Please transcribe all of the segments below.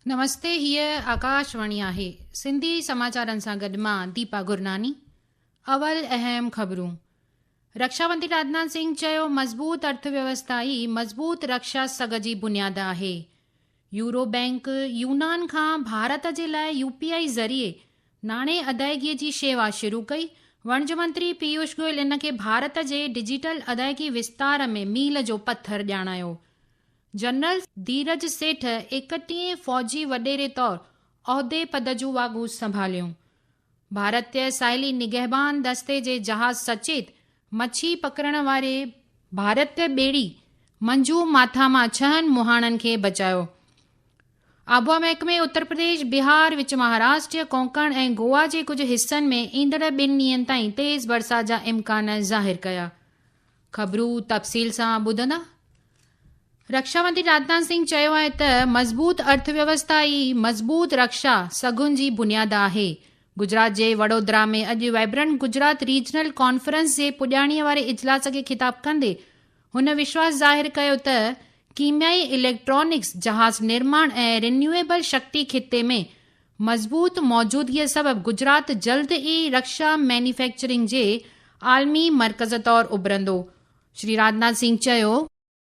नमस्ते, हीअ आकाशवाणी आहे। सिंधी समाचारनि सां गॾु मां दीपा गुरनानी। अवल अहम ख़बरूं। रक्षामंत्री राजनाथ सिंह चयो, मज़बूत अर्थव्यवस्था ई मज़बूत रक्षा सघ जी बुनियाद आहे। यूरो बैंक यूनान खां भारत जे लाइ यूपीआई ज़रिए नाणे अदायगीअ जी शेवा शुरू कई। वाणिज्य मंत्री पीयूष गोयल इन खे भारत जे डिजिटल अदायगी विस्तार में मील जो पत्थर ॼाणायो। जनरल धीरज सेठ 31 फ़ौजी वॾेरे तौरु उहिदे पद जूं वागू संभालियूं। भारतीय साहिली निगहबान दस्ते जे जहाज़ सचेत मच्छी पकड़ण वारे भारतीय ॿेड़ी मंजू माथा मां 6 मुहाणनि खे बचायो। आबुआ महकमे उत्तर प्रदेश, बिहार, विच महाराष्ट्र, कोंकण ऐं गोवा जे कुझु हिस्सनि में ईंदड़ 2 ॾींहनि ताईं तेज़ बरसात जा इम्कान ज़ाहिर कया। ख़बरूं तफ़सील सां ॿुधंदा। रक्षामंत्री राजनाथ सिंह चयो आहे त मज़बूत अर्थव्यवस्था ई मज़बूत रक्षा सघुनि जी बुनियाद आहे। गुजरात जे वडोदरा में अॼु वाइब्रेंट गुजरात रीजनल कॉन्फ्रेंस जे पुॼाणीअ वारे इजलास खे ख़िताब कंदे हुन विश्वास ज़ाहिर कयो त कीमियाई, इलेक्ट्रॉनिक्स, जहाज़ निर्माण ऐं रिन्यूएबल शक्ति खिते में मज़बूत मौजूदगीअ सबबि गुजरात जल्द ई रक्षा मैन्युफैक्चरिंग जे आलमी मर्कज़ तौरु उभरंदो। श्री राजनाथ सिंह चयो,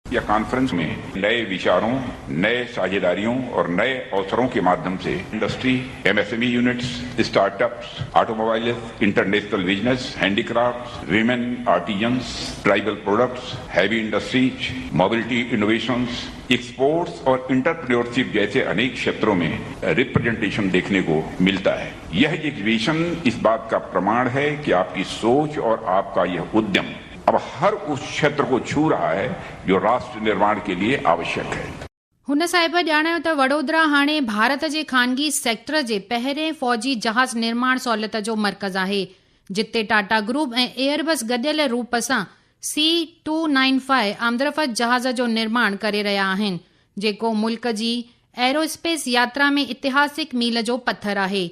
यह कॉन्फ्रेंस में नए विचारों, नए साझेदारियों और नए अवसरों के माध्यम से industry, MSME units, startups, automobile, international business, handicrafts, women artisans, tribal products, heavy industries, mobility innovations, exports और इंटरप्रेन्योरशिप जैसे अनेक क्षेत्रों में रिप्रेजेंटेशन देखने को मिलता है। यह एग्जीबिशन इस बात का प्रमाण है कि आपकी सोच और आपका यह उद्यम अब हर उस क्षेत्र को छू रहा है जो राष्ट्र निर्माण के लिए आवश्यक है। हुन साहिब ॼाणायो त वडोदरा हाणे भारत जे ख़ानगी सेक्टर जे पहिरें फ़ौजी जहाज़ निर्माण सहूलियत जो मर्कज़ आहे, जिते टाटा ग्रुप ऐं एयरबस गॾियल रूप सां C295 आमदरफ़त जहाज़ जो निर्माण करे रहिया आहिनि, जेको मुल्क जी एरोस्पेस यात्रा में इतिहासिक मील जो पत्थर आहे।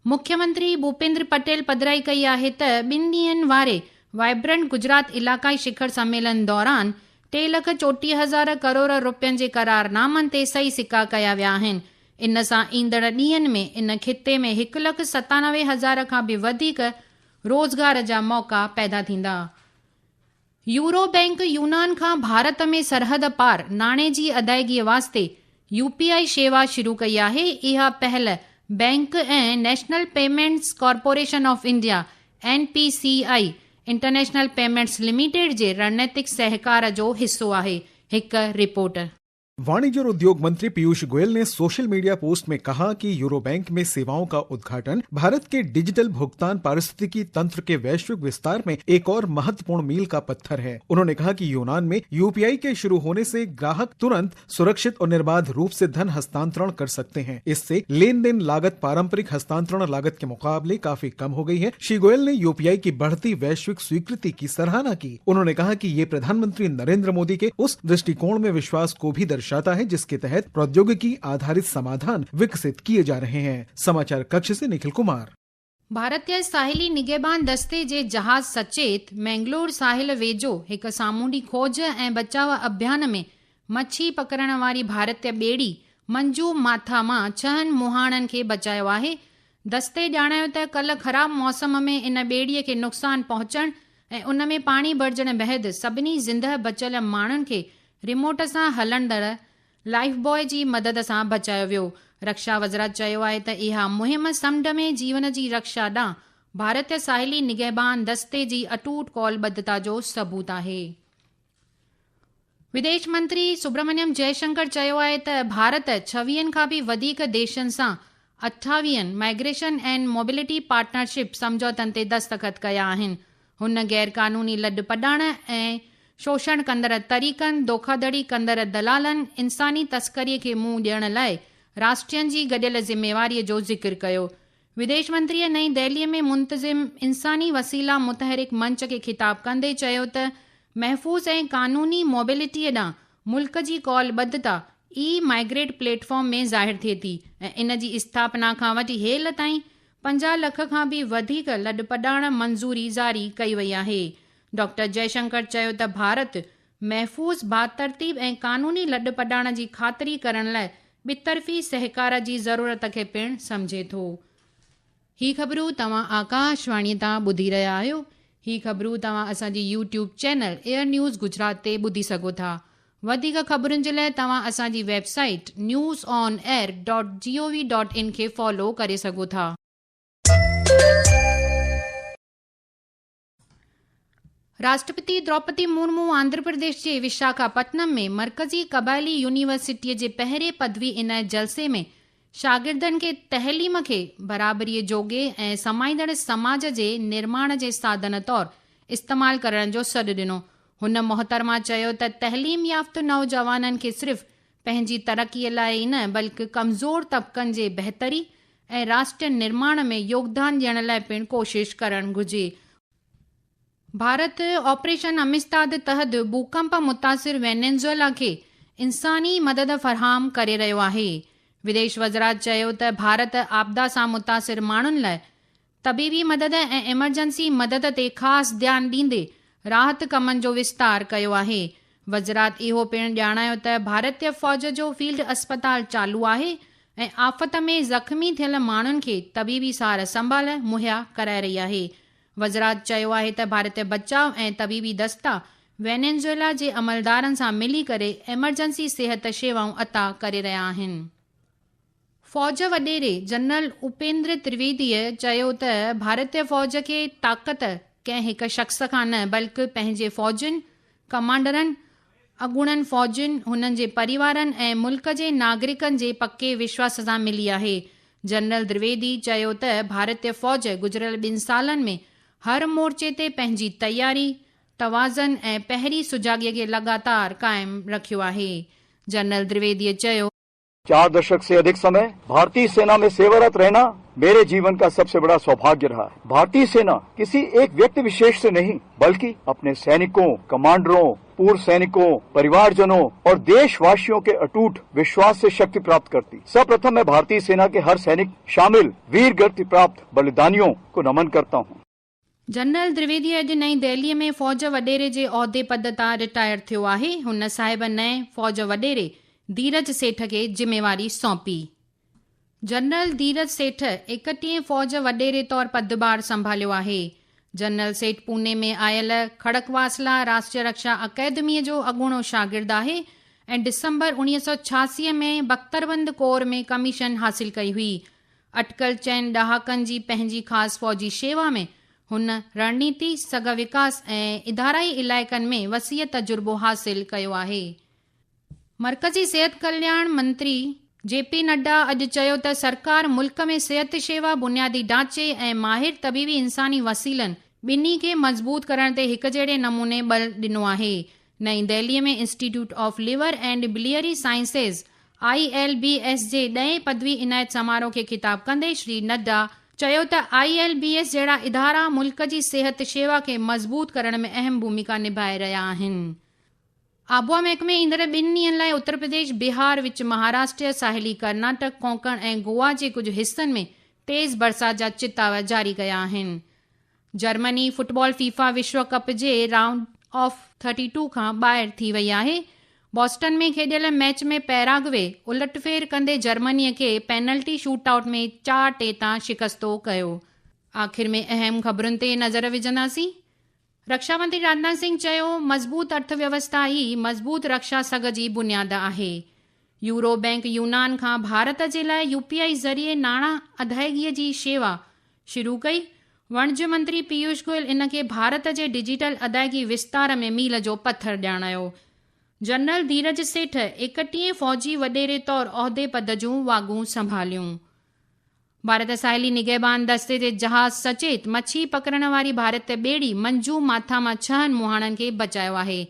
मुख्यमंत्री भूपेंद्र पटेल पधिराई कई आहे त 2 ॾींहनि वारे वाइब्रेंट गुजरात इलाक़ाई शिखर सम्मेलन दौरान 3,34,000 करोड़ रुपयनि जे करारनामनि ते सही सिका कया विया आहिनि। इन सां ईंदड़ ॾींहनि में इन खिते में 1,97,000 खां बि वधीक रोज़गार जा मौक़ा पैदा थींदा। यूरो बैंक यूनान खां भारत में सरहद पार नाणे जी अदायगीअ वास्ते यूपीआई शेवा शुरू कई आहे। इहा पहल बैंक ऐं National Payments Corporation of India NPCI International Payments Limited जे रणनीतिक सहकार जो हिस्सो आहे। हिकु रिपोर्ट। वाणिज्य और उद्योग मंत्री पीयूष गोयल ने सोशल मीडिया पोस्ट में कहा कि यूरो बैंक में सेवाओं का उद्घाटन भारत के डिजिटल भुगतान पारिस्थितिकी तंत्र के वैश्विक विस्तार में एक और महत्वपूर्ण मील का पत्थर है। उन्होंने कहा कि यूनान में यूपीआई के शुरू होने से ग्राहक तुरंत, सुरक्षित और निर्बाध रूप से धन हस्तांतरण कर सकते हैं। इससे लेन देन लागत पारंपरिक हस्तांतरण लागत के मुकाबले काफी कम हो गई है। श्री गोयल ने यूपीआई की बढ़ती वैश्विक स्वीकृति की सराहना की। उन्होंने कहा कि ये प्रधानमंत्री नरेंद्र मोदी के उस दृष्टिकोण में विश्वास को भी दर्शाता है जिसके तहत प्रौद्योगिकी आधारित समाधान विकसित किए जा रहे हैं। समाचार कक्ष से निखिल कुमार। भारतीय साहिली निगहबान दस्ते जे जहाज़ सचेत मैंगलोर साहिल वेझो हिकु सामूंडी खोज ऐं बचाव अभियान में मच्छी पकड़ण वारी भारतीय ॿेड़ी मंजू माथा मां 6 मुहाणनि खे बचायो आहे। दस्ते ॼाणायो त कल्ह ख़राब मौसम में इन ॿेड़ीअ खे नुक़सान पहुचण ऐं उन में पाणी भरिजण बैदि सभिनी ज़िंदह बचियल माण्हुनि खे रिमोट सां हलंदड़ लाइफ बॉय जी मदद सां बचायो वियो। रक्षा वज़ारत चयो आहे त इहा मुहिम समुंड में जीवन जी रक्षा ॾांहुं भारतीय साहिली निगहबान दस्ते जी अटूट कौलबद्धता जो सबूत आहे। विदेश मंत्री सुब्रमण्यम जयशंकर चयो आहे त भारत 26 खां बि वधीक देशनि सां 28 माइग्रेशन एंड मोबिलिटी पार्टनरशिप समझौतनि ते दस्तख़त कया आहिनि। हुन गैर कानूनी लॾ पॾाइण ऐं शोषण कंदड़ तरीक़नि, धोखाधड़ी कंदड़ दलालनि, इंसानी तस्करीअ खे मुंहुं ॾियण लाइ राष्ट्रनि जी गॾियल ज़िम्मेवारीअ जो ज़िक्र कयो। विदेश मंत्रीअ नईं दिल्लीअ में मुंतज़िम इंसानी वसीला मुतहरिक मंच खे ख़िताब कंदे चयो त महफ़ूज़ ऐं कानूनी मोबिलिटीअ ॾांहुं मुल्क जी कौलबद्धता ई माइग्रेट प्लेटफॉर्म में ज़ाहिर थिए थी ऐं इन जी स्थापना खां वठी हेल ताईं 50 लख खां बि वधीक लॾ पॾाइण मंज़ूरी ज़ारी कई वई आहे। डॉक्टर जयशंकर चयो त भारत महफ़ूज़, बातरतीब ऐं कानूनी लॾ पॾाइण जी ख़ातिरी करण लाइ ॿितरफ़ी सहकार जी ज़रूरत खे पिणु सम्झे थो। ही ख़बरूं तव्हां आकाशवाणी तां ॿुधी रहिया आहियो। ही ख़बरूं तव्हां असांजी YouTube channel air news Gujarat ते ॿुधी सघो था। वधीक ख़बरुनि जे लाइ तव्हां असांजी वेबसाइट newsonair.gov.in खे फॉलो करे सघो था। राष्ट्रपति द्रौपदी मुर्मू आंध्र प्रदेश जे विशाखापट्टनम में मरकज़ी क़बाइली यूनिवर्सिटीअ जे पहिरें पदवी इनायत जलसे में शागिर्दनि खे तहलीम खे बराबरीअ जोगे ऐं समाईंदड़ समाज जे निर्माण जे साधन तौरु इस्तेमालु करण जो सॾु ॾिनो। हुन मोहतरमा चयो त तहलीम याफ़्त नौजवाननि खे सिर्फ़ पंहिंजी तरक़ीअ लाइ ई न बल्कि कमज़ोर तबक़नि जे बहितरी ऐं राष्ट्र निर्माण में योगदान ॾियण लाइ पिणु कोशिश करणु घुर्जे। भारत ऑपरेशन अमिस्ताद तहत भूकंप मुतासिर वेनेज़ुएला खे इंसानी मदद फ़रहाम करे रहियो आहे। विदेश वज़रात चयो त भारत आपदा सां मुतासिर माण्हुनि लाइ तबीबी मदद ऐं एमरजेंसी मदद ते ख़ासि ध्यानु ॾींदे राहत कमनि जो विस्तार कयो आहे। वज़रात इहो पिणु ॼाणायो त भारतीय फ़ौज जो फील्ड अस्पताल चालू आहे ऐं आफ़त में ज़ख़्मी थियल माण्हुनि खे तबीबी सार संभाल मुहैया कराए रही आहे। वज़रात चयो आहे त भारतीय बचाव ऐं तबीबी दस्ता वेनेज़ुएला जे अमलदारनि सां मिली करे एमरजेंसी सिहत शेवाऊं अता करे रहिया आहिनि। फ़ौज वॾेरे जनरल उपेंद्र त्रिवेदीअ चयो त भारतीय फ़ौज खे ताक़त कंहिं हिकु शख़्स खां न बल्कि पंहिंजे फ़ौजियुनि, कमांडरनि, अॻूणनि फ़ौजियुनि, हुननि जे परिवारनि ऐं मुल्क जे नागरिकनि जे पके विश्वास सां मिली आहे। जनरल त्रिवेदी चयो त भारतीय फ़ौज गुज़िरियल 2 सालनि में हर मोर्चे ते पंहिंजी तयारी, तवाज़न ऐं पहिरीं सुजाॻीअ खे लगातार क़ाइमु रखियो आहे। जनरल त्रिवेदीअ चयो, 4 दशक से अधिक समय भारतीय सेना में सेवारत रहना मेरे जीवन का सबसे बड़ा सौभाग्य रहा है। भारतीय सेना किसी एक व्यक्ति विशेष से नहीं बल्कि अपने सैनिकों, कमांडरों, पूर्व सैनिकों, परिवारजनों और देशवासियों के अटूट विश्वास से शक्ति प्राप्त करती। सर्वप्रथम मैं भारतीय सेना के हर सैनिक शामिल वीर गति प्राप्त बलिदानियों को नमन करता हूँ। जनरल त्रिवेदी अॼु नईं दिल्लीअ में फ़ौज वॾेरे जे उहिदे पद तां रिटायर थियो आहे। हुन साहिब नएं फ़ौज वॾेरे धीरज सेठ खे ज़िम्मेवारी सौंपी। जनरल धीरज सेठ 31 फ़ौज वॾेरे तौरु पदभार संभालियो आहे। जनरल सेठ पूने में आयल खड़कवासला राष्ट्रीय रक्षा अकेडमीअ जो अॻूणो शागिर्दु आहे ऐं डिसंबर 1986 में बख्तरबंद कोर में कमीशन हासिल कई हुई। अटकल 4 ॾहाकनि जी पंहिंजी ख़ासि फ़ौजी शेवा में हुन रणनीति, सॻ विकास ऐं इदाराई इलाइक़नि में वसीअ तजुर्बो हासिल कयो आहे। मरकज़ी सिहत कल्याण मंत्री JP नड्डा अॼु चयो त सरकार मुल्क में सिहत शेवा, बुनियादी ढांचे ऐं माहिर तबीबी इंसानी वसीलनि ॿिन्ही खे मज़बूत करण ते हिक जहिड़े नमूने बल ॾिनो आहे। नईं दिल्लीअ में institute of liver and biliary sciences ILBS जे 10 पदवी इनायत समारोह खे ख़िताब कंदे श्री नड्डा चयो त ILBS जहिड़ा इदारा मुल्क जी सिहत शेवा खे मज़बूत करण में अहम भूमिका निभाए रहिया आहिनि। आबुआ महकमे ईंदड़ 2 ॾींहनि लाइ उत्तर प्रदेश, बिहार, विच महाराष्ट्र, साहेली कर्नाटक, कोंकण ऐं गोवा जे कुझु हिस्सनि में तेज़ बरसात जा चिताव जारी कया आहिनि। जर्मनी फुटबॉल फीफा विश्व कप जे राउंड ऑफ 32 खां ॿाहिरि थी वई आहे। बॉस्टन में खेॾियल मैच में पैराग्वे उलटफेर कंदे जर्मनीअ खे पेनल्टी शूटआउट में 4-3 तां शिकस्तो कयो। आख़िर में अहम ख़बरुनि ते नज़र विझंदासीं। रक्षा मंत्री राजनाथ सिंह चयो, मज़बूत अर्थव्यवस्था ई मज़बूत रक्षा सघ जी बुनियाद आहे। यूरो बैंक यूनान खां भारत जे लाइ UPI ज़रिए नाणां अदायगीअ जी शेवा शुरू कई। वाणिज्य मंत्री पीयूष गोयल इन खे भारत जे डिजिटल अदायगी विस्तार में मील जो पत्थर ॼाणायो। जनरल धीरज सेठ 31 फ़ौजी वॾेरे तौरु उहिदे पद जूं वागूं संभालियूं। भारत साहेली निगहबान दस्ते जे जहाज़ सचेत मच्छी पकड़ण वारी भारतीय ॿेड़ी मंजू माथा मां 6 मुहाणनि खे बचायो आहे।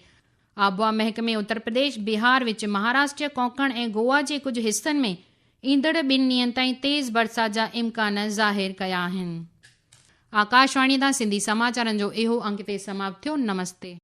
आबुआ महकमे उत्तर प्रदेश, बिहार, विच महाराष्ट्र, कोंकण ऐं गोवा जे कुझु हिस्सनि में ईंदड़ 2 ॾींहनि ताईं तेज़ बरसात जा इम्कान ज़ाहिर कया आहिनि। आकाशवाणी तां सिंधी समाचारनि जो इहो अंक ते समाप्त थियो। नमस्ते।